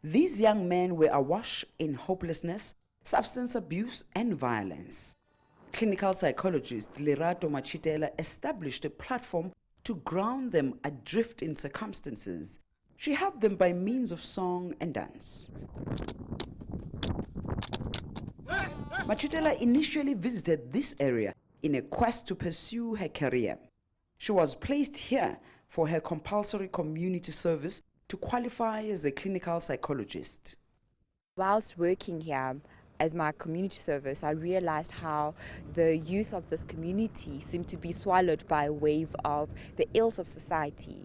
These young men were awash in hopelessness, substance abuse and violence. Clinical psychologist Lerato Machitela established a platform to ground them adrift in circumstances. She helped them by means of song and dance. Machitela initially visited this area in a quest to pursue her career. She was placed here for her compulsory community service to qualify as a clinical psychologist. Whilst working here as my community service, I realized how the youth of this community seem to be swallowed by a wave of the ills of society,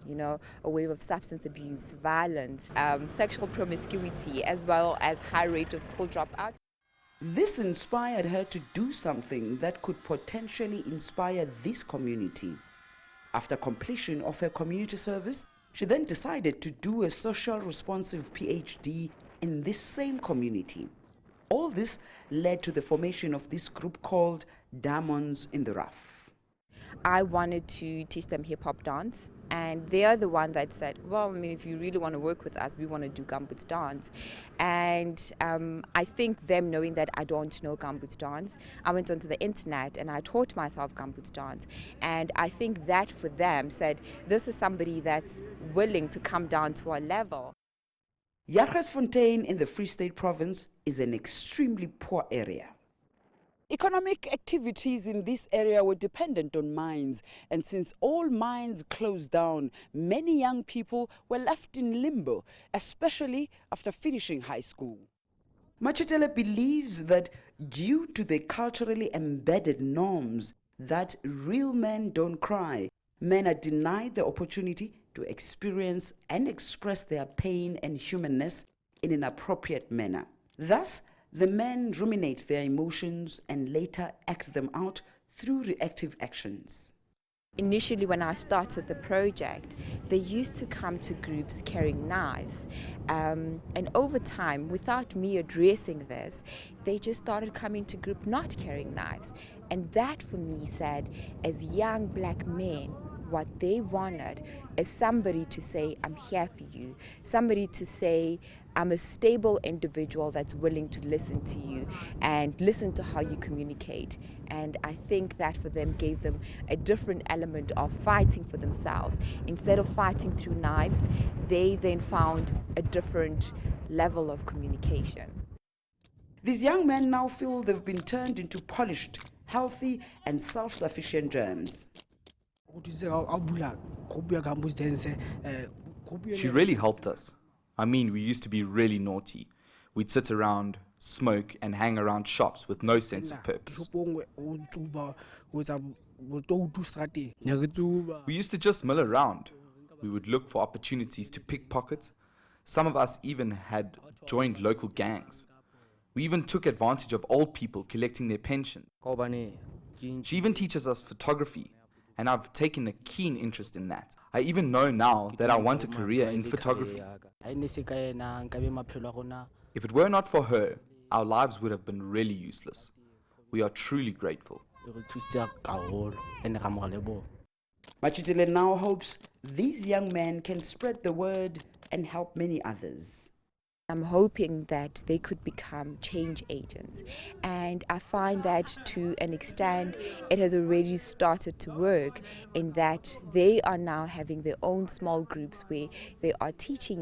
a wave of substance abuse, violence, sexual promiscuity, as well as high rate of school dropout. This inspired her to do something that could potentially inspire this community. After completion of her community service, she then decided to do a social responsive PhD in this same community. All this led to the formation of this group called Diamonds in the Rough. I wanted to teach them hip-hop dance, and they are the one that said, well, if you really want to work with us, we want to do gumboots dance. And I think them knowing that I don't know gumboots dance, I went onto the internet and I taught myself gumboots dance. And I think that for them said, this is somebody that's willing to come down to our level. Yarhersfontein in the Free State province is an extremely poor area. Economic activities in this area were dependent on mines, and since all mines closed down, many young people were left in limbo, especially after finishing high school. Machitela believes that due to the culturally embedded norms that real men don't cry, men are denied the opportunity to experience and express their pain and humanness in an appropriate manner. Thus, the men ruminate their emotions and later act them out through reactive actions. Initially, when I started the project, they used to come to groups carrying knives. And over time, without me addressing this, they just started coming to group not carrying knives. And that for me said, as young black men, what they wanted is somebody to say, I'm here for you. Somebody to say, I'm a stable individual that's willing to listen to you and listen to how you communicate. And I think that for them gave them a different element of fighting for themselves. Instead of fighting through knives, they then found a different level of communication. These young men now feel they've been turned into polished, healthy and self-sufficient germs. She really helped us. We used to be really naughty. We'd sit around, smoke, and hang around shops with no sense of purpose. We used to just mill around. We would look for opportunities to pickpocket. Some of us even had joined local gangs. We even took advantage of old people collecting their pension. She even teaches us photography, and I've taken a keen interest in that. I even know now that I want a career in photography. If it were not for her, our lives would have been really useless. We are truly grateful. Machitela now hopes these young men can spread the word and help many others. I'm hoping that they could become change agents, and I find that to an extent it has already started to work in that they are now having their own small groups where they are teaching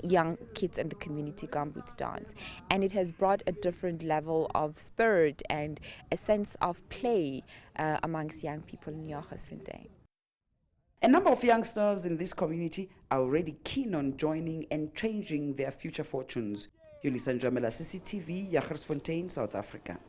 young kids in the community gumboots dance, and it has brought a different level of spirit and a sense of play amongst young people in Yarhersfontein. A number of youngsters in this community are already keen on joining and changing their future fortunes. Yolisa, Njamela, CCTV, Yarhersfontein, South Africa.